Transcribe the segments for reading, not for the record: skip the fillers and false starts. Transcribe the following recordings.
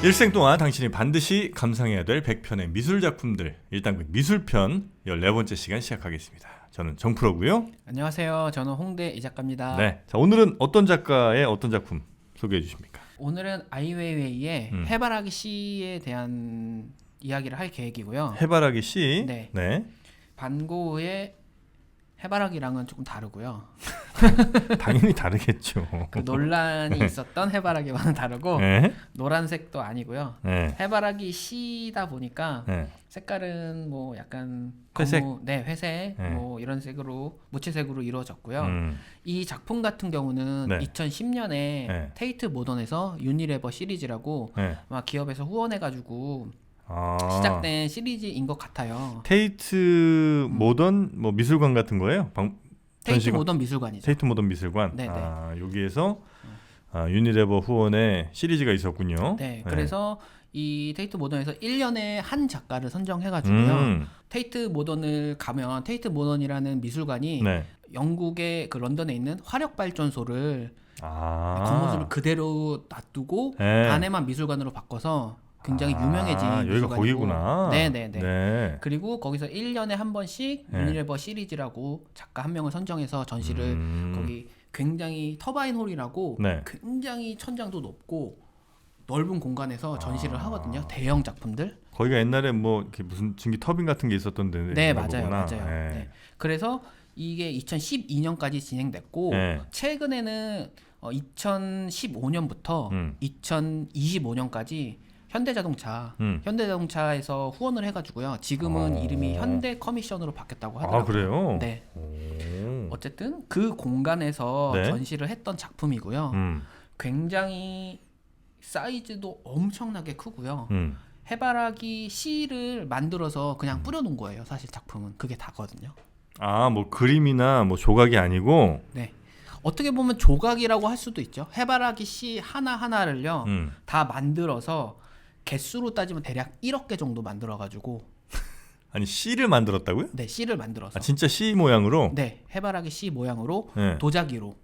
일생 동안 당신이 반드시 감상해야 될 100편의 미술 작품들, 일단 미술편 14번째 시간 시작하겠습니다. 저는 정프로고요. 안녕하세요. 저는 홍대 이 작가입니다. 네, 자, 오늘은 어떤 작가의 어떤 작품 소개해 주십니까? 오늘은 아이웨이웨이의 해바라기 씨에 대한 이야기를 할 계획이고요. 해바라기 씨. 네. 네. 반 고흐의 해바라기랑은 조금 다르고요. 당연히 다르겠죠. 그 논란이 있었던 해바라기와는 다르고 네. 노란색도 아니고요. 네. 해바라기 씨다 보니까 네. 색깔은 뭐 약간 회색? 회색, 네. 뭐 이런 색으로 무채색으로 이루어졌고요. 음. 이 작품 같은 경우는 네. 2010년에 네. 테이트 모던에서 유니레버 시리즈라고 네. 아마 기업에서 후원해가지고 아. 시작된 시리즈인 것 같아요. 테이트 모던 뭐 미술관 같은 거예요? 테이트 전시관? 모던 미술관이죠. 테이트 모던 미술관. 네네. 아, 여기에서 유니레버 후원의 시리즈가 있었군요. 네, 그래서 이 테이트 모던에서 1년에 한 작가를 선정해가지고요. 테이트 모던을 가면 테이트 모던이라는 미술관이 네. 영국의 그 런던에 있는 화력 발전소를 겉모습을 그대로 놔두고 네. 안에만 미술관으로 바꿔서 굉장히 유명해진 여기가 미술관이고. 거기구나. 네네네. 네. 그리고 거기서 1년에 한 번씩 네. 유니레버 시리즈라고 작가 한 명을 선정해서 전시를 거기 굉장히 터바인 홀이라고 네. 굉장히 천장도 높고 넓은 공간에서 전시를 하거든요. 대형 작품들. 거기가 옛날에 뭐 이렇게 무슨 증기 터빈 같은 게 있었던 데. 네, 맞아요. 맞아요. 네. 네. 그래서 이게 2012년까지 진행됐고 네. 최근에는 2015년부터 2025년까지 현대자동차에서 후원을 해가지고요. 지금은 이름이 현대커미션으로 바뀌었다고 하더라고요. 아, 그래요? 네. 오. 어쨌든 그 공간에서 네. 전시를 했던 작품이고요. 굉장히 사이즈도 엄청나게 크고요. 해바라기 씨를 만들어서 그냥 뿌려놓은 거예요. 사실 작품은 그게 다거든요. 아, 뭐 그림이나 뭐 조각이 아니고. 네. 어떻게 보면 조각이라고 할 수도 있죠. 해바라기 씨 하나하나를요. 다 만들어서 개수로 따지면 대략 1억 개 정도 만들어가지고. 아니, 씨를 만들었다고요? 네, 씨를 만들어서. 아, 진짜 씨 모양으로? 네, 해바라기 씨 모양으로 네. 도자기로.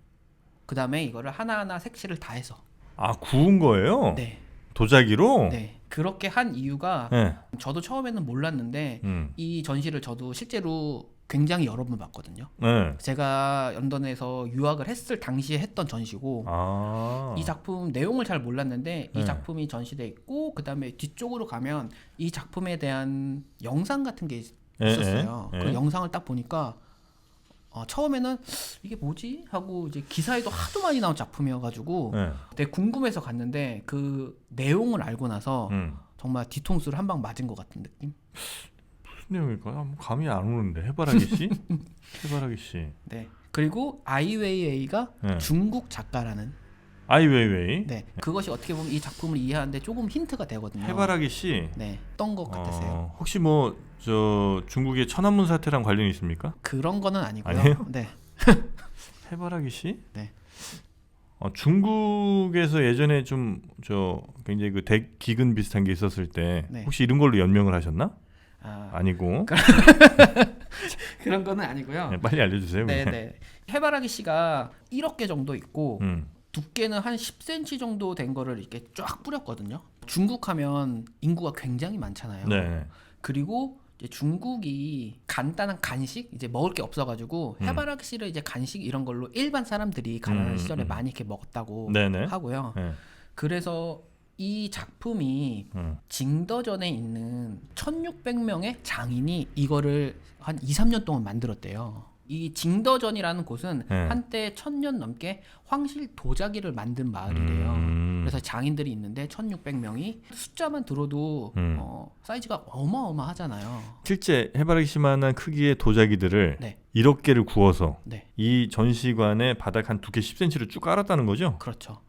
그 다음에 이거를 하나하나 색칠을 다 해서. 아, 구운 거예요? 네. 도자기로? 네. 그렇게 한 이유가 네. 저도 처음에는 몰랐는데 이 전시를 저도 실제로 굉장히 여러 번 봤거든요. 네. 제가 런던에서 유학을 했을 당시에 했던 전시고 이 작품 내용을 잘 몰랐는데 이 작품이 전시돼 있고 그 다음에 뒤쪽으로 가면 이 작품에 대한 영상 같은 게 있었어요. 그 영상을 딱 보니까 처음에는 이게 뭐지? 하고 이제 기사에도 하도 많이 나온 작품이어가지고 되게 궁금해서 갔는데 그 내용을 알고 나서 정말 뒤통수를 한 방 맞은 것 같은 느낌? 무슨 내용일까요? 감이 안 오는데. 해바라기 씨? 해바라기 씨. 네. 그리고 아이웨이웨이가 네. 중국 작가라는. 아이웨이웨이. 네. 그것이 어떻게 보면 이 작품을 이해하는데 조금 힌트가 되거든요. 해바라기 씨. 네. 어떤 것 같으세요? 혹시 뭐 저 중국의 천안문 사태랑 관련이 있습니까? 그런 거는 아니고요. 아니에요? 네. 해바라기 씨? 네. 중국에서 예전에 좀 저 굉장히 그 대기근 비슷한 게 있었을 때 네. 혹시 이런 걸로 연명을 하셨나? 아니고. 그런 거는 아니고요. 네, 빨리 알려주세요. 네, 네. 해바라기 씨가 1억 개 정도 있고 두께는 한 10cm 정도 된 거를 이렇게 쫙 뿌렸거든요. 중국 하면 인구가 굉장히 많잖아요. 네. 그리고 이제 중국이 간단한 간식 이제 먹을 게 없어가지고 해바라기 씨를 이제 간식 이런 걸로 일반 사람들이 가난한 시절에 많이 이렇게 먹었다고 네네. 하고요. 네. 그래서 이 작품이 징더전에 있는 1600명의 장인이 이거를 한 2, 3년 동안 만들었대요. 이 징더전이라는 곳은 한때 1000년 넘게 황실 도자기를 만든 마을이래요. 그래서 장인들이 있는데 1600명이 숫자만 들어도 사이즈가 어마어마하잖아요. 실제 해바라기 씨만한 크기의 도자기들을 네. 1억 개를 구워서 네. 이 전시관의 바닥 한 두께 10cm를 쭉 깔았다는 거죠? 그렇죠.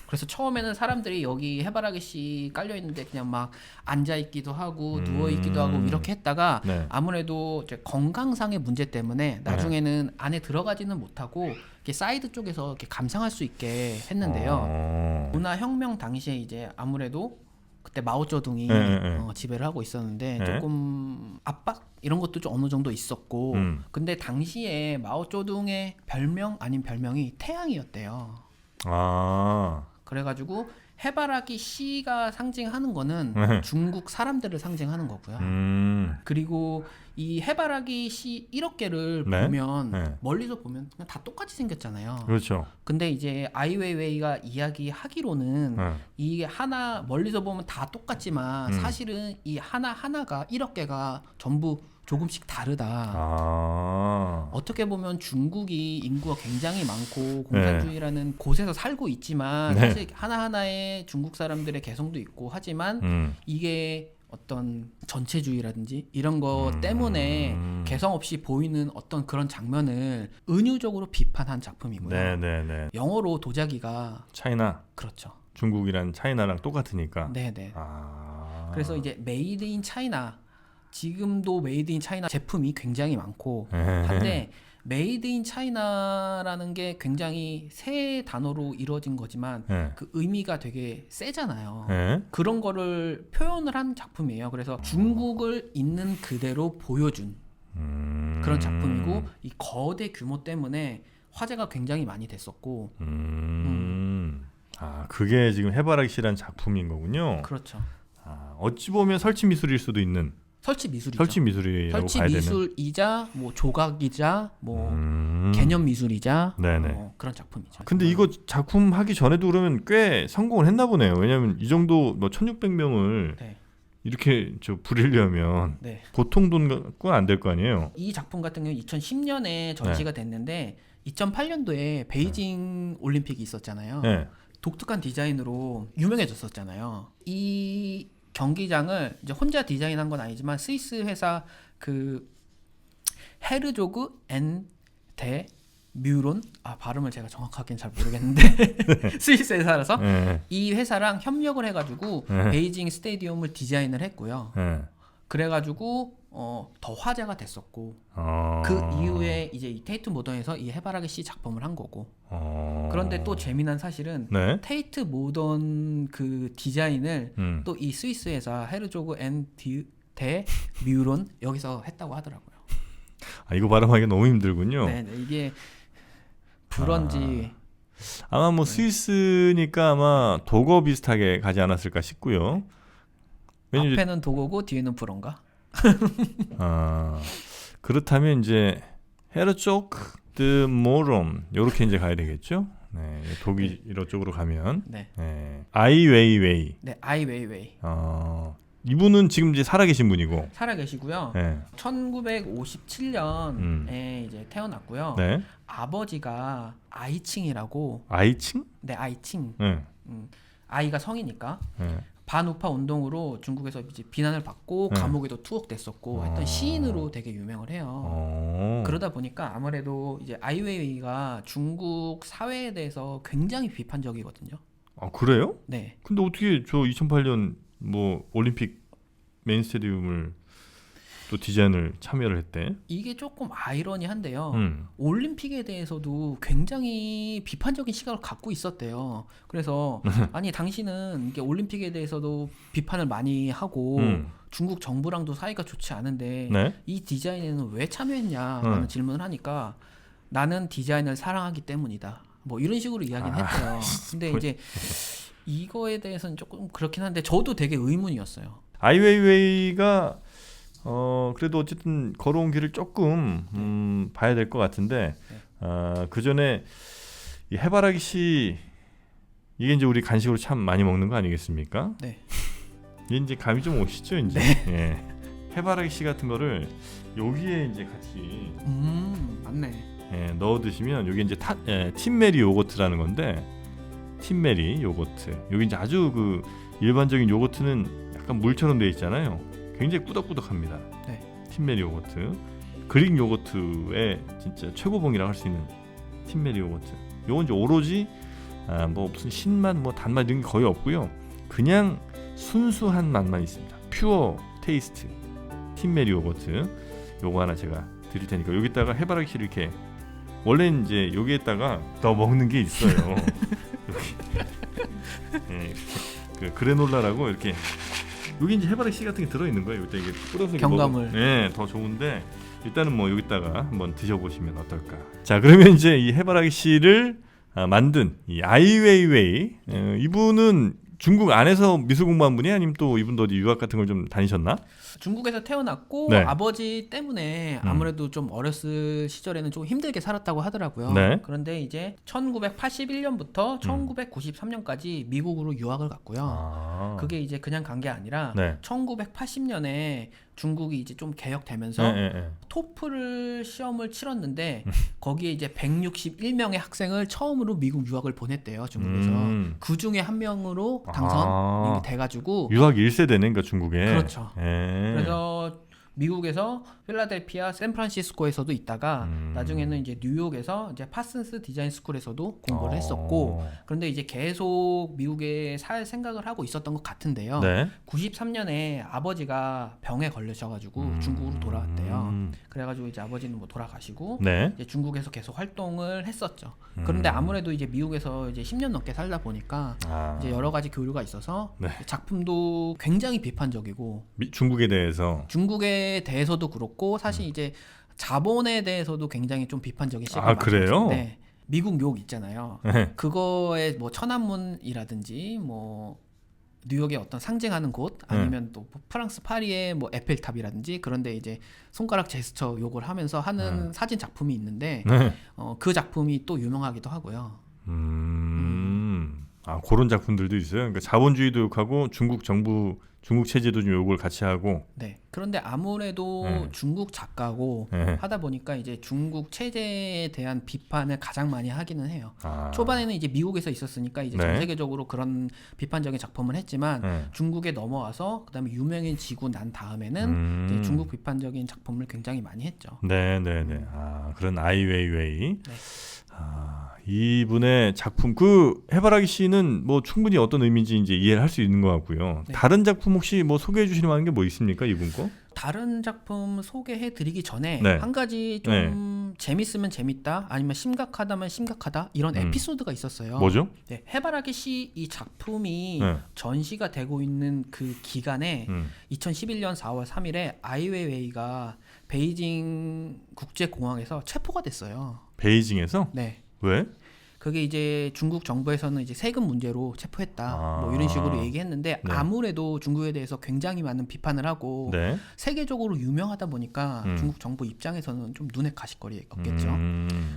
그래서 처음에는 사람들이 여기 해바라기 씨 깔려 있는데 그냥 막 앉아 있기도 하고 누워 있기도 하고 이렇게 했다가 네. 아무래도 이제 건강상의 문제 때문에 나중에는 안에 들어가지는 못하고 이렇게 사이드 쪽에서 이렇게 감상할 수 있게 했는데요. 문화혁명 당시에 이제 아무래도 그때 마오쩌둥이 지배를 하고 있었는데 조금 압박 이런 것도 좀 어느 정도 있었고 근데 당시에 마오쩌둥의 별명 아닌 별명이 태양이었대요. 그래가지고 해바라기 씨가 상징하는 거는 네. 중국 사람들을 상징하는 거고요. 그리고 이 해바라기 씨 1억 개를 네. 보면 네. 멀리서 보면 그냥 다 똑같이 생겼잖아요. 그렇죠. 근데 이제 아이웨이웨이가 이야기하기로는 네. 이 하나 멀리서 보면 다 똑같지만 사실은 이 하나하나가 1억 개가 전부 조금씩 다르다. 어떻게 보면 중국이 인구가 굉장히 많고 공산주의라는 곳에서 살고 있지만 네. 사실 하나하나의 중국 사람들의 개성도 있고 하지만 이게 어떤 전체주의라든지 이런 거 때문에 개성 없이 보이는 어떤 그런 장면을 은유적으로 비판한 작품이고요. 네네네. 영어로 도자기가 차이나. 그렇죠. 중국이란 차이나랑 똑같으니까. 네네. 그래서 이제 메이드 인 차이나 지금도 메이드 인 차이나 제품이 굉장히 많고 한데 메이드 인 차이나라는 게 굉장히 새 단어로 이루어진 거지만 네. 그 의미가 되게 세잖아요. 네. 그런 거를 표현을 한 작품이에요. 그래서 중국을 있는 그대로 보여준 그런 작품이고 이 거대 규모 때문에 화제가 굉장히 많이 됐었고 그게 지금 해바라기 씨란 작품인 거군요. 그렇죠. 어찌 보면 설치 미술일 수도 있는 설치 미술이죠. 설치 미술이라고 설치 봐야 되는. 미술이자 뭐 조각이자 뭐 개념 미술이자 네네. 그런 작품이죠. 근데 이거 작품 하기 전에도 그러면 꽤 성공을 했나 보네요. 왜냐하면 이 정도 뭐 1,600명을 네. 이렇게 부리려면 네. 보통 돈 갖고는 안 될 거 아니에요. 이 작품 같은 경우 2010년에 전시가 됐는데 2008년도에 베이징 올림픽이 있었잖아요. 네. 독특한 디자인으로 유명해졌었잖아요. 이 경기장을 이제 혼자 디자인한 건 아니지만 스위스 회사 그 헤르조그 앤 데 뮤론 발음을 제가 정확하게는 잘 모르겠는데 스위스 회사라서 네. 이 회사랑 협력을 해가지고 네. 베이징 스테디움을 디자인을 했고요. 네. 그래가지고 더 화제가 됐었고 그 이후에 이제 이 테이트 모던에서 이 해바라기 씨 작품을 한 거고. 그런데 또 재미난 사실은 네. 테이트 모던 그 디자인을 또 이 스위스 회사 헤르조그 앤 데 뮤론 여기서 했다고 하더라고요. 이거 발음하기 너무 힘들군요. 네, 이게 불언지 아마 뭐 스위스니까 아마 도거 비슷하게 가지 않았을까 싶고요. 앞에는 도고고 뒤에는 불언가? 그렇다면 이제 헤르조그 드 모롬 요렇게 이제 가야 되겠죠. 네, 독일어 쪽으로 가면 네. 네. 아이웨이웨이. 네, 아이웨이웨이. 이분은 지금 이제 살아계신 분이고 살아 계시고요. 네. 1957년에 이제 태어났고요. 네. 아버지가 아이칭이라고. 아이칭? 네, 아이칭. 네. 아이가 성이니까. 네. 반우파 운동으로 중국에서 이제 비난을 받고 네. 감옥에도 투옥됐었고 했던 시인으로 되게 유명을 해요. 그러다 보니까 아무래도 이제 아이웨이웨이가 중국 사회에 대해서 굉장히 비판적이거든요. 그래요? 네. 근데 어떻게 저 2008년 뭐 올림픽 메인 스테디움을 또 디자인을 참여를 했대? 이게 조금 아이러니한데요. 올림픽에 대해서도 굉장히 비판적인 시각을 갖고 있었대요. 그래서 아니 당신은 이게 올림픽에 대해서도 비판을 많이 하고 중국 정부랑도 사이가 좋지 않은데 네? 이 디자인에는 왜 참여했냐라는 질문을 하니까 나는 디자인을 사랑하기 때문이다. 뭐 이런 식으로 이야기는 했대요. 근데 이제 이거에 대해서는 조금 그렇긴 한데 저도 되게 의문이었어요. 아이웨이웨이가 그래도 어쨌든 걸어온 길을 조금 봐야 될 것 같은데 그 전에 이 해바라기 씨 이게 이제 우리 간식으로 참 많이 먹는 거 아니겠습니까? 네. 이게 이제 감이 좀 오시죠 이제. 네. 예. 해바라기 씨 같은 거를 여기에 이제 같이 맞네. 넣어 드시면 여기 이제 팀메리 요거트라는 건데 팀메리 요거트. 여기 이제 아주 그 일반적인 요거트는 약간 물처럼 되어 있잖아요. 굉장히 꾸덕꾸덕합니다. 네. 팀메리 요거트. 그릭 요거트의 진짜 최고봉이라고 할 수 있는 팀메리 요거트. 요건 이제 오로지 뭐 무슨 신맛 뭐 단맛 이런 게 거의 없고요. 그냥 순수한 맛만 있습니다. 퓨어 테이스트 팀메리 요거트. 요거 하나 제가 드릴 테니까 여기다가 해바라기 씨를 이렇게 원래 이제 여기에다가 더 먹는 게 있어요. 여기 네, 그 그래놀라라고 이렇게 여기 이제 해바라기 씨 같은 게 들어 있는 거예요. 여기다 이게 뿌려서 경감을. 네, 더 좋은데 일단은 뭐 여기다가 한번 드셔보시면 어떨까. 자, 그러면 이제 이 해바라기 씨를 만든 이 아이웨이웨이 이분은 중국 안에서 미술 공부한 분이 아니면 또 이분도 어디 유학 같은 걸 좀 다니셨나? 중국에서 태어났고 네. 아버지 때문에 아무래도 좀 어렸을 시절에는 좀 힘들게 살았다고 하더라고요. 네. 그런데 이제 1981년부터 1993년까지 미국으로 유학을 갔고요. 그게 이제 그냥 간 게 아니라 네. 1980년에 중국이 이제 좀 개혁되면서 네. 토플 시험을 치렀는데 거기에 이제 161명의 학생을 처음으로 미국 유학을 보냈대요, 중국에서. 그 중에 한 명으로 당선이 돼가지고 유학 1세대네, 그러니까 중국에. 그렇죠. 예. 그래서 미국에서 필라델피아, 샌프란시스코에서도 있다가 나중에는 이제 뉴욕에서 이제 파슨스 디자인 스쿨에서도 공부를 했었고, 그런데 이제 계속 미국에 살 생각을 하고 있었던 것 같은데요. 네. 93년에 아버지가 병에 걸리셔가지고 중국으로 돌아왔대요. 그래가지고 이제 아버지는 뭐 돌아가시고 네. 이제 중국에서 계속 활동을 했었죠. 그런데 아무래도 이제 미국에서 이제 10년 넘게 살다 보니까 이제 여러 가지 교류가 있어서 네. 작품도 굉장히 비판적이고 중국에 대해서 중국에 대해서도 그렇고 사실 이제 자본에 대해서도 굉장히 좀 비판적인 시각을 그래요? 네. 미국 욕 있잖아요. 네. 그거에 뭐 천안문이라든지 뭐 뉴욕의 어떤 상징하는 곳 아니면 또 프랑스 파리의 뭐 에펠탑이라든지 그런데 이제 손가락 제스처 욕을 하면서 하는 사진 작품이 있는데 네. 그 작품이 또 유명하기도 하고요. 그런 작품들도 있어요. 그러니까 자본주의도 욕하고 중국 정부, 중국 체제도 좀 욕을 같이 하고. 네. 그런데 아무래도 중국 작가고 하다 보니까 이제 중국 체제에 대한 비판을 가장 많이 하기는 해요. 초반에는 이제 미국에서 있었으니까 이제 전 세계적으로 그런 비판적인 작품을 했지만 중국에 넘어와서 그다음에 유명해지고 난 다음에는 이제 중국 비판적인 작품을 굉장히 많이 했죠. 네. 그런 아이웨이웨이. 네. 이분의 작품 해바라기 씨는 뭐 충분히 어떤 의미인지 이제 이해를 할 수 있는 것 같고요. 네. 다른 작품 혹시 뭐 소개해 주실 만한 게 뭐 있습니까, 이분 거? 다른 작품 소개해 드리기 전에 네. 한 가지 좀 재밌으면 재밌다 아니면 심각하다면 심각하다 이런 에피소드가 있었어요. 뭐죠? 네, 해바라기 씨 이 작품이 전시가 되고 있는 그 기간에 2011년 4월 3일에 아이웨이웨이가 베이징 국제공항에서 체포가 됐어요. 베이징에서? 네. 왜? 그게 이제 중국 정부에서는 이제 세금 문제로 체포했다 뭐 이런 식으로 얘기했는데 아무래도 중국에 대해서 굉장히 많은 비판을 하고 세계적으로 유명하다 보니까 중국 정부 입장에서는 좀 눈에 가시거리였겠죠.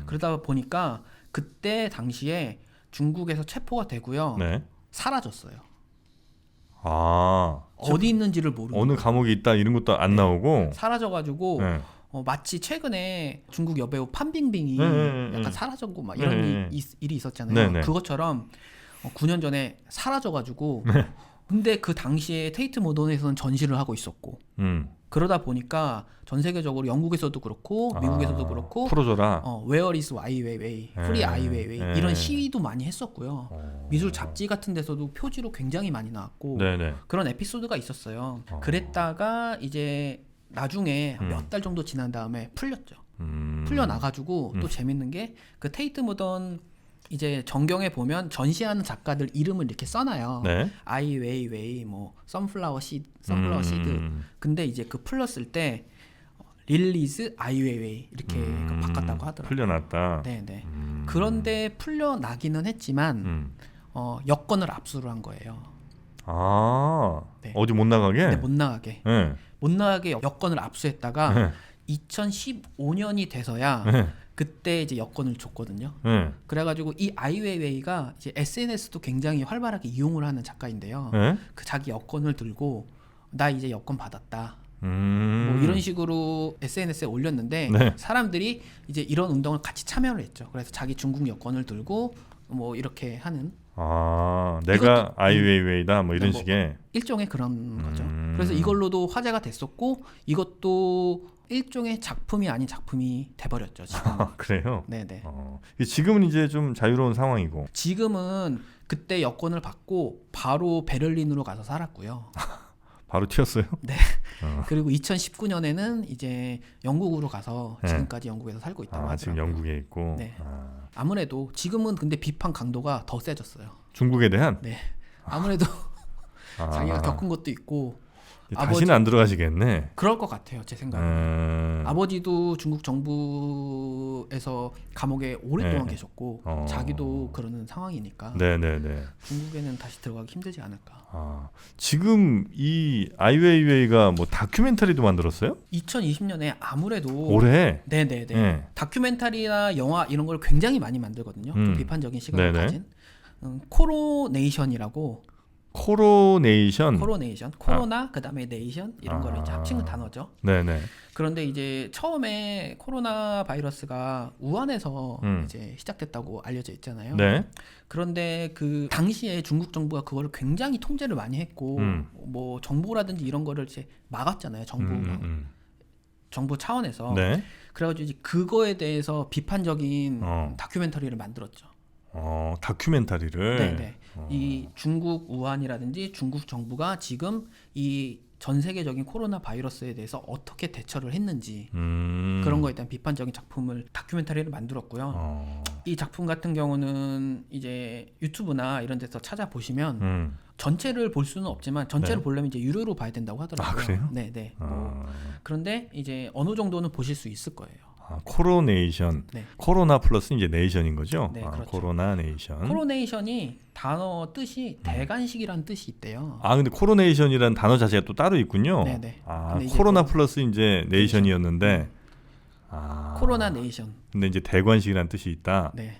그러다 보니까 그때 당시에 중국에서 체포가 되고요. 사라졌어요. 어디 있는지를 모르고 어느 감옥에 있다 이런 것도 안 나오고 사라져가지고 마치 최근에 중국 여배우 판빙빙이 약간 사라졌고 막 이런 일이 있었잖아요. 그것처럼 9년 전에 사라져가지고 근데 그 당시에 테이트 모던에서는 전시를 하고 있었고 그러다 보니까 전 세계적으로 영국에서도 그렇고 미국에서도 그렇고 풀어줘라. Where is 아이웨이웨이, Free 아이웨이웨이 이런 시위도 많이 했었고요. 미술 잡지 같은 데서도 표지로 굉장히 많이 나왔고 그런 에피소드가 있었어요. 그랬다가 이제 나중에 몇 달 정도 지난 다음에 풀렸죠. 풀려나가지고 또 재밌는 게 그 테이트 모던 이제 전경에 보면 전시하는 작가들 이름을 이렇게 써놔요. 아이웨이웨이, 뭐 선플라워 시드. 근데 이제 그 풀렸을 때 릴리즈 아이웨이웨이 이렇게 바꿨다고 하더라고요. 풀려났다. 네네. 그런데 풀려나기는 했지만 여권을 압수를 한 거예요. 어디 못 나가게? 네, 못 나가게. 못 나가게 여권을 압수했다가 2015년이 돼서야 그때 이제 여권을 줬거든요. 그래가지고 이 아이웨이웨이가 이제 SNS도 굉장히 활발하게 이용을 하는 작가인데요. 그 자기 여권을 들고 나 이제 여권 받았다. 뭐 이런 식으로 SNS에 올렸는데 사람들이 이제 이런 운동을 같이 참여를 했죠. 그래서 자기 중국 여권을 들고 뭐 이렇게 하는. 내가 아이웨이웨이다 뭐 이런 식의 일종의 그런 거죠. 그래서 이걸로도 화제가 됐었고 이것도 일종의 작품이 아닌 작품이 돼버렸죠. 지금. 그래요? 네네. 지금은 이제 좀 자유로운 상황이고. 지금은 그때 여권을 받고 바로 베를린으로 가서 살았고요. 바로 튀었어요? 네. 그리고 2019년에는 이제 영국으로 가서 지금까지 영국에서 살고 있다고 하더라고요. 지금 영국에 있고. 네. 아무래도 지금은 근데 비판 강도가 더 세졌어요. 중국에 대한? 네. 아무래도 자기가 겪은 것도 있고 다시는 안 들어가시겠네. 그럴 것 같아요, 제 생각은. 아버지도 중국 정부에서 감옥에 오랫동안 네. 계셨고 자기도 그러는 상황이니까 네네네. 중국에는 다시 들어가기 힘들지 않을까. 지금 이 아이웨이웨이가 뭐 다큐멘터리도 만들었어요? 2020년에 아무래도 올해? 네네네 네. 다큐멘터리나 영화 이런 걸 굉장히 많이 만들거든요. 좀 비판적인 시각을 네네. 가진 코로네이션이라고 코로네이션. 코로나 그다음에 네이션 이런 거를 이제 합친 단어죠. 네네. 그런데 이제 처음에 코로나 바이러스가 우한에서 이제 시작됐다고 알려져 있잖아요. 네. 그런데 그 당시에 중국 정부가 그거를 굉장히 통제를 많이 했고 뭐 정보라든지 이런 거를 이제 막았잖아요. 정부 차원에서. 네. 그래가지고 이제 그거에 대해서 비판적인 다큐멘터리를 만들었죠. 다큐멘터리를. 네네. 이 중국 우한이라든지 중국 정부가 지금 이 전 세계적인 코로나 바이러스에 대해서 어떻게 대처를 했는지 그런 거에 대한 비판적인 작품을 다큐멘터리를 만들었고요. 이 작품 같은 경우는 이제 유튜브나 이런 데서 찾아보시면 전체를 볼 수는 없지만 전체를 네. 보려면 이제 유료로 봐야 된다고 하더라고요. 그래요? 네네. 그런데 이제 어느 정도는 보실 수 있을 거예요. 코로네이션. 네. 코로나 플러스 이제 네이션인 거죠? 네, 그렇죠. 코로나 네이션. 코로네이션이 단어 뜻이 대관식이라는 뜻이 있대요. 근데 코로네이션이라는 단어 자체가 또 따로 있군요. 네네. 근데 이제 코로나 플러스 이제 네이션이었는데. 코로나 네이션. 근데 이제 대관식이라는 뜻이 있다. 네.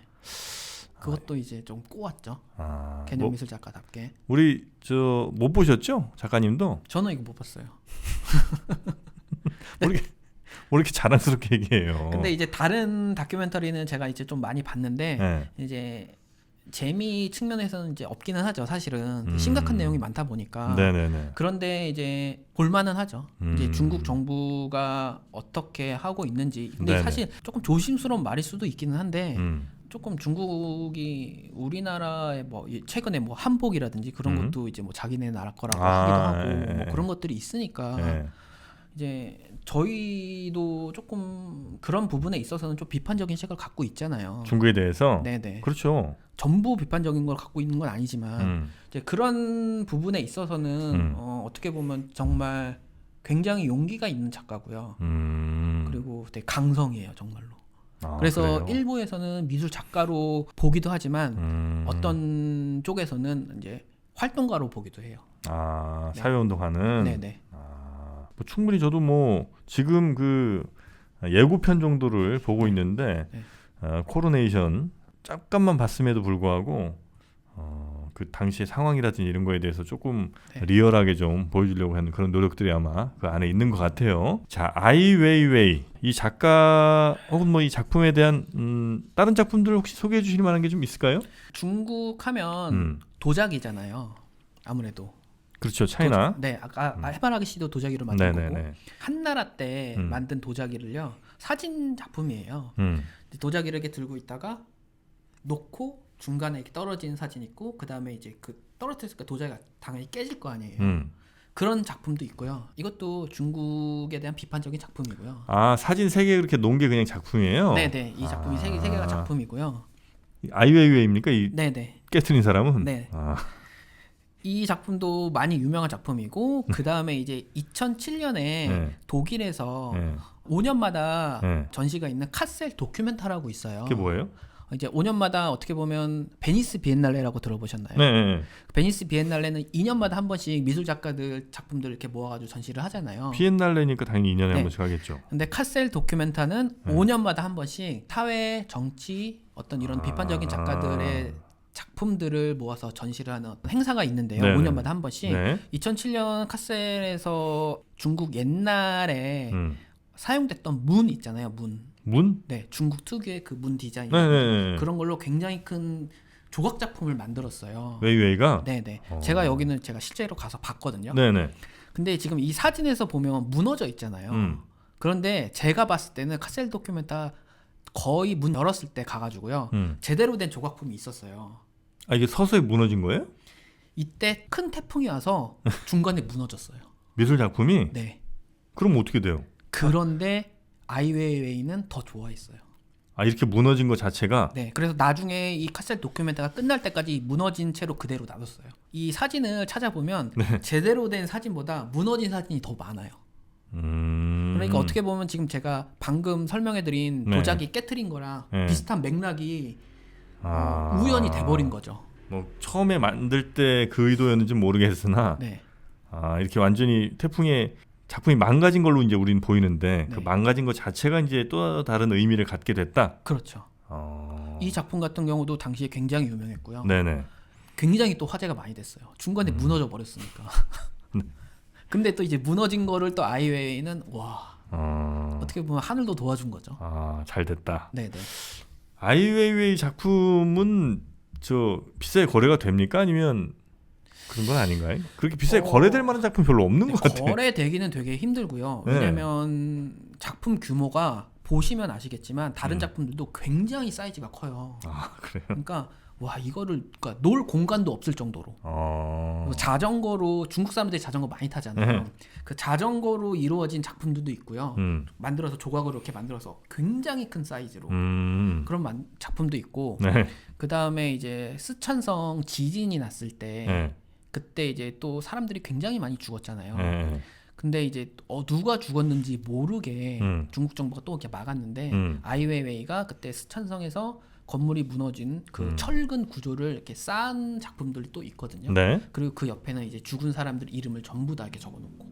그것도 이제 좀 꼬았죠. 개념 뭐, 미술 작가답게. 우리 저 못 보셨죠? 작가님도? 저는 이거 못 봤어요. 뭐 이렇게 자랑스럽게 얘기해요. 근데 이제 다른 다큐멘터리는 제가 이제 좀 많이 봤는데 네. 이제 재미 측면에서는 이제 없기는 하죠. 사실은 심각한 내용이 많다 보니까. 네네네. 그런데 이제 볼만은 하죠. 이제 중국 정부가 어떻게 하고 있는지. 근데 네네. 사실 조금 조심스러운 말일 수도 있기는 한데 조금 중국이 우리나라의 뭐 최근에 뭐 한복이라든지 그런 것도 이제 뭐 자기네 나라 거라고 하기도 하고 뭐 그런 것들이 있으니까 이제 저희도 조금 그런 부분에 있어서는 좀 비판적인 시각을 갖고 있잖아요. 중국에 대해서. 네네. 그렇죠. 전부 비판적인 걸 갖고 있는 건 아니지만 이제 그런 부분에 있어서는 어떻게 보면 정말 굉장히 용기가 있는 작가고요. 그리고 되게 강성이에요, 정말로. 그래서 그래요? 일부에서는 미술 작가로 보기도 하지만 어떤 쪽에서는 이제 활동가로 보기도 해요. 네. 사회운동하는. 네네. 뭐 충분히 저도 뭐 지금 그 예고편 정도를 보고 있는데 코로네이션 잠깐만 봤음에도 불구하고 그 당시의 상황이라든지 이런 거에 대해서 조금 리얼하게 좀 보여주려고 하는 그런 노력들이 아마 그 안에 있는 것 같아요. 자, 아이웨이웨이 이 작가 혹은 뭐 이 작품에 대한 다른 작품들 혹시 소개해 주실 만한 게 좀 있을까요? 중국 하면 도자기잖아요. 아무래도. 그렇죠, 차이나. 네, 아까 해바라기 씨도 도자기로 만든 네네네. 거고 한나라 때 만든 도자기를요 사진 작품이에요. 도자기를 이렇게 들고 있다가 놓고 중간에 이렇게 떨어지는 사진 있고 그 다음에 이제 그 떨어뜨렸으니까 도자기가 당연히 깨질 거 아니에요. 그런 작품도 있고요. 이것도 중국에 대한 비판적인 작품이고요. 사진 3개 그렇게 놓은 게 그냥 작품이에요? 네네, 이 작품이 세 개가 작품이고요. 아이웨이웨이입니까? 이 네네. 깨트린 사람은? 네. 이 작품도 많이 유명한 작품이고 그 다음에 이제 2007년에 독일에서 5년마다 전시가 있는 카셀 도큐멘터라고 있어요. 그게 뭐예요? 이제 5년마다 어떻게 보면 베니스 비엔날레라고 들어보셨나요? 네. 베니스 비엔날레는 2년마다 한 번씩 미술 작가들 작품들을 이렇게 모아가지고 전시를 하잖아요. 비엔날레니까 당연히 2년에 한 번씩 하겠죠. 근데 카셀 도큐멘터는 5년마다 한 번씩 사회, 정치, 어떤 이런 비판적인 작가들의 작품들을 모아서 전시를 하는 행사가 있는데요. 네네. 5년마다 한 번씩. 2007년 카셀에서 중국 옛날에 사용됐던 문 있잖아요. 문? 네, 중국 특유의 그 문 디자인. 네네. 그런 걸로 굉장히 큰 조각 작품을 만들었어요. 웨이웨이가? 네네. 제가 여기는 제가 실제로 가서 봤거든요. 네네. 근데 지금 이 사진에서 보면 무너져 있잖아요. 그런데 제가 봤을 때는 카셀 도큐멘터 거의 문 열었을 때 가가지고요. 제대로 된 조각품이 있었어요. 이게 서서히 무너진 거예요? 이때 큰 태풍이 와서 중간에 무너졌어요. 미술 작품이? 네. 그럼 어떻게 돼요? 그런데 아이웨이웨이는 더 좋아했어요. 이렇게 무너진 것 자체가? 네. 그래서 나중에 이 카셀 도큐멘터가 끝날 때까지 무너진 채로 그대로 놔뒀어요. 이 사진을 찾아보면 제대로 된 사진보다 무너진 사진이 더 많아요. 그러니까 어떻게 보면 지금 제가 방금 설명해드린 네. 도자기 깨트린 거랑 네. 비슷한 맥락이 우연이 돼버린 거죠. 뭐 처음에 만들 때 그 의도였는지 모르겠으나 네. 이렇게 완전히 태풍에 작품이 망가진 걸로 이제 우리는 보이는데 네. 그 망가진 것 자체가 이제 또 다른 의미를 갖게 됐다. 그렇죠. 이 작품 같은 경우도 당시에 굉장히 유명했고요. 네네. 굉장히 또 화제가 많이 됐어요. 중간에 무너져 버렸으니까. 근데 또 이제 무너진 거를 또 아이웨이는 와 어떻게 보면 하늘도 도와준 거죠. 잘 됐다. 네네. 아이웨이웨이 작품은 저 비싸게 거래가 됩니까? 아니면 그런 건 아닌가요? 그렇게 비싸게 거래될 만한 작품 별로 없는 것 같아요. 거래되기는 되게 힘들고요. 네. 왜냐면 작품 규모가 보시면 아시겠지만 다른 작품들도 굉장히 사이즈가 커요. 그래요? 그러니까 와 이거를 그러니까 놓을 공간도 없을 정도로. 자전거로 중국 사람들이 자전거 많이 타잖아요. 그 자전거로 이루어진 작품들도 있고요. 만들어서 조각으로 이렇게 만들어서 굉장히 큰 사이즈로 그런 작품도 있고. 네. 그 다음에 이제 스촨성 지진이 났을 때 네. 그때 이제 또 사람들이 굉장히 많이 죽었잖아요. 네. 근데 이제 누가 죽었는지 모르게 중국 정부가 또 이렇게 막았는데 아이웨이웨이가 그때 스촨성에서 건물이 무너진 그 철근 구조를 이렇게 쌓은 작품들이 또 있거든요. 네. 그리고 그 옆에는 이제 죽은 사람들 이름을 전부 다 이렇게 적어놓고.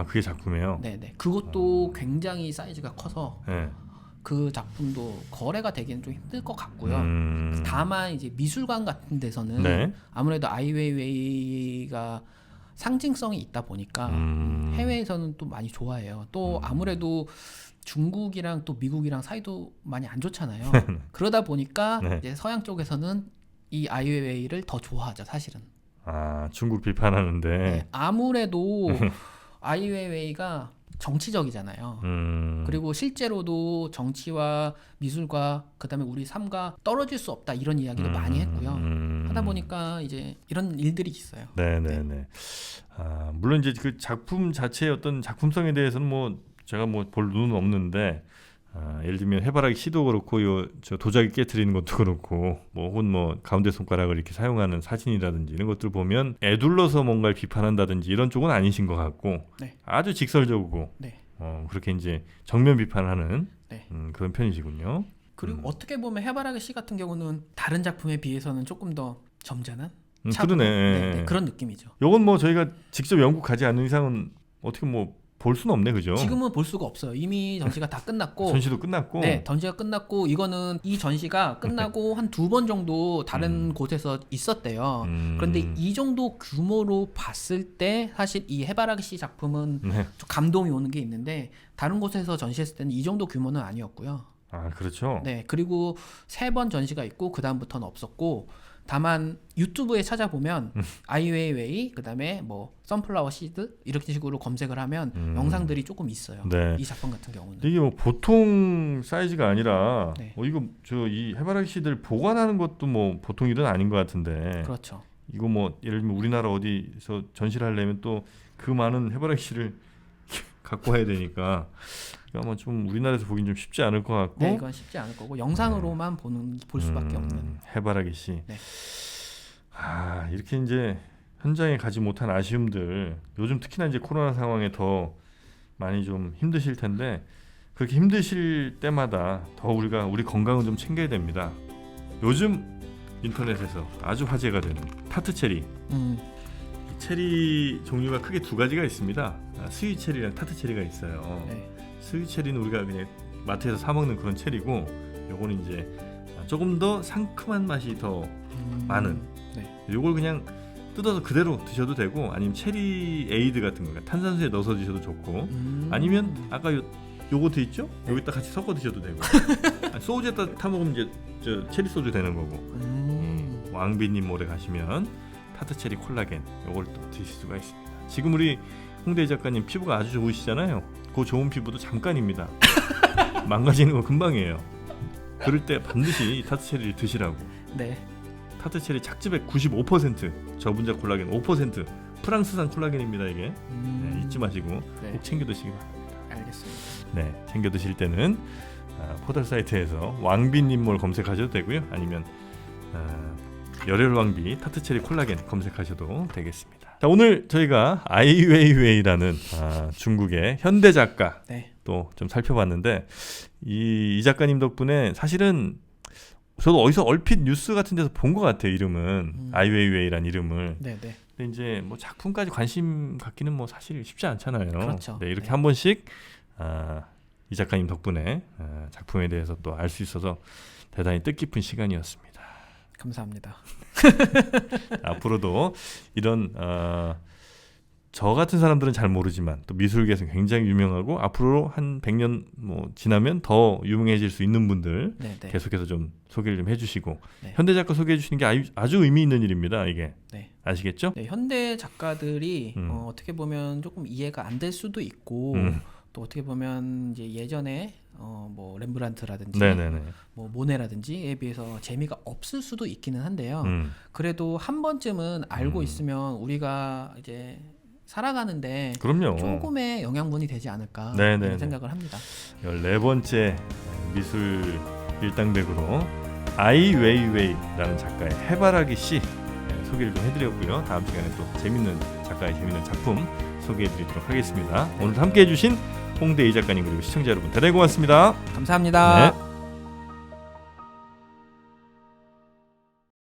그게 작품이에요. 네네. 그것도 굉장히 사이즈가 커서 네. 그 작품도 거래가 되기는 좀 힘들 것 같고요. 다만 이제 미술관 같은 데서는 네. 아무래도 아이웨이웨이가 상징성이 있다 보니까 해외에서는 또 많이 좋아해요. 또 아무래도 중국이랑 또 미국이랑 사이도 많이 안 좋잖아요. 그러다 보니까 네. 이제 서양 쪽에서는 이 아이웨이웨이를 더 좋아하죠, 사실은. 중국 비판하는데. 네, 아무래도 아이웨이웨이가 정치적이잖아요. 그리고 실제로도 정치와 미술과 그다음에 우리 삶과 떨어질 수 없다 이런 이야기를 많이 했고요. 하다 보니까 이제 이런 일들이 있어요. 네네네. 물론 이제 그 작품 자체의 어떤 작품성에 대해서는 뭐 제가 뭐 볼 눈은 없는데 예를 들면 해바라기 씨도 그렇고 저 도자기 깨트리는 것도 그렇고 뭐 혹은 뭐 가운데 손가락을 이렇게 사용하는 사진이라든지 이런 것들 보면 애둘러서 뭔가를 비판한다든지 이런 쪽은 아니신 것 같고 네. 아주 직설적이고 네. 그렇게 이제 정면 비판하는 네. 그런 편이시군요. 그리고 어떻게 보면 해바라기 씨 같은 경우는 다른 작품에 비해서는 조금 더 점잖은 그러네. 네, 그런 느낌이죠. 요건 뭐 저희가 직접 영국 가지 않는 이상은 어떻게 뭐 볼 수는 없네, 그죠? 지금은 볼 수가 없어요. 이미 전시가 다 끝났고 전시도 끝났고. 네, 전시가 끝났고 이거는 이 전시가 끝나고 한 2번 정도 다른 곳에서 있었대요. 그런데 이 정도 규모로 봤을 때 사실 이 해바라기 씨 작품은 네. 좀 감동이 오는 게 있는데 다른 곳에서 전시했을 때는 이 정도 규모는 아니었고요. 그렇죠. 네, 그리고 3번 전시가 있고 그 다음부터는 없었고 다만 유튜브에 찾아보면 아이웨이웨이 그다음에 뭐 선플라워 시드 이렇게 식으로 검색을 하면 영상들이 조금 있어요. 네. 이 작품 같은 경우는. 이게 뭐 보통 사이즈가 아니라 네. 이거 이 해바라기 씨들 보관하는 것도 뭐 보통 일은 아닌 것 같은데. 그렇죠. 이거 뭐 예를 들면 우리나라 어디서 전시를 하려면 또 그 많은 해바라기 씨를 갖고 와야 되니까 아마 좀 우리나라에서 보긴 좀 쉽지 않을 것 같고. 네, 이건 쉽지 않을 거고 영상으로만 볼 수밖에 없는. 해바라기 씨. 네. 이렇게 이제 현장에 가지 못한 아쉬움들 요즘 특히나 이제 코로나 상황에 더 많이 좀 힘드실 텐데 그렇게 힘드실 때마다 더 우리가 우리 건강은 좀 챙겨야 됩니다. 요즘 인터넷에서 아주 화제가 되는 타트 체리. 체리 종류가 크게 2가지가 있습니다. 스위 체리랑 타트 체리가 있어요. 네. 스위 체리는 우리가 그냥 마트에서 사 먹는 그런 체리고, 요거는 이제 조금 더 상큼한 맛이 더 많은. 네. 요걸 그냥 뜯어서 그대로 드셔도 되고, 아니면 체리 에이드 같은 거 탄산수에 넣어서 드셔도 좋고, 아니면 아까 요거트 있죠? 네. 여기다 같이 섞어 드셔도 되고, 소주에다 타 먹으면 이제 체리 소주 되는 거고. 왕비님 몰에 가시면 타트 체리 콜라겐 요걸 또 드실 수가 있습니다. 지금 우리 홍대 작가님 피부가 아주 좋으시잖아요. 그 좋은 피부도 잠깐입니다. 망가지는 거 금방이에요. 그럴 때 반드시 이 타트 체리를 드시라고. 네. 타트 체리 착즙액 95%, 저분자 콜라겐 5%, 프랑스산 콜라겐입니다. 이게 네, 잊지 마시고 네. 꼭 챙겨 드시기 바랍니다. 알겠습니다. 네, 챙겨 드실 때는 포털 사이트에서 왕비님몰 검색하셔도 되고요. 아니면 열혈 왕비 타트체리 콜라겐 검색하셔도 되겠습니다. 자, 오늘 저희가 아이웨이웨이라는 중국의 현대 작가 네. 또 좀 살펴봤는데 이 작가님 덕분에 사실은 저도 어디서 얼핏 뉴스 같은 데서 본 것 같아요. 이름은 아이웨이웨이라는 이름을. 네, 네. 근데 이제 뭐 작품까지 관심 갖기는 뭐 사실 쉽지 않잖아요. 그렇죠. 네, 이렇게 네. 한 번씩 이 작가님 덕분에 작품에 대해서 또 알 수 있어서 대단히 뜻깊은 시간이었습니다. 감사합니다. 앞으로도 이런 저 같은 사람들은 잘 모르지만 또 미술계에서 굉장히 유명하고 앞으로 한 100년 뭐 지나면 더 유명해질 수 있는 분들 네, 네. 계속해서 좀 소개를 좀 해주시고 네. 현대 작가 소개해 주시는 게 아주 의미 있는 일입니다. 이게 네. 아시겠죠? 네, 현대 작가들이 어떻게 보면 조금 이해가 안 될 수도 있고 또 어떻게 보면 이제 예전에 뭐 렘브란트라든지 네네네. 뭐 모네라든지에 비해서 재미가 없을 수도 있기는 한데요. 그래도 한 번쯤은 알고 있으면 우리가 이제 살아가는데 그럼요. 조금의 영양분이 되지 않을까 네네네. 이런 생각을 합니다. 14번째 미술 일당백으로 아이웨이웨이라는 작가의 해바라기 씨 소개를 좀 해드렸고요. 다음 시간에 또 재밌는 작가의 재밌는 작품 소개해드리도록 하겠습니다. 오늘 함께해 주신 홍대희 작가님 그리고 시청자 여러분 대단히 고맙습니다. 감사합니다. 네.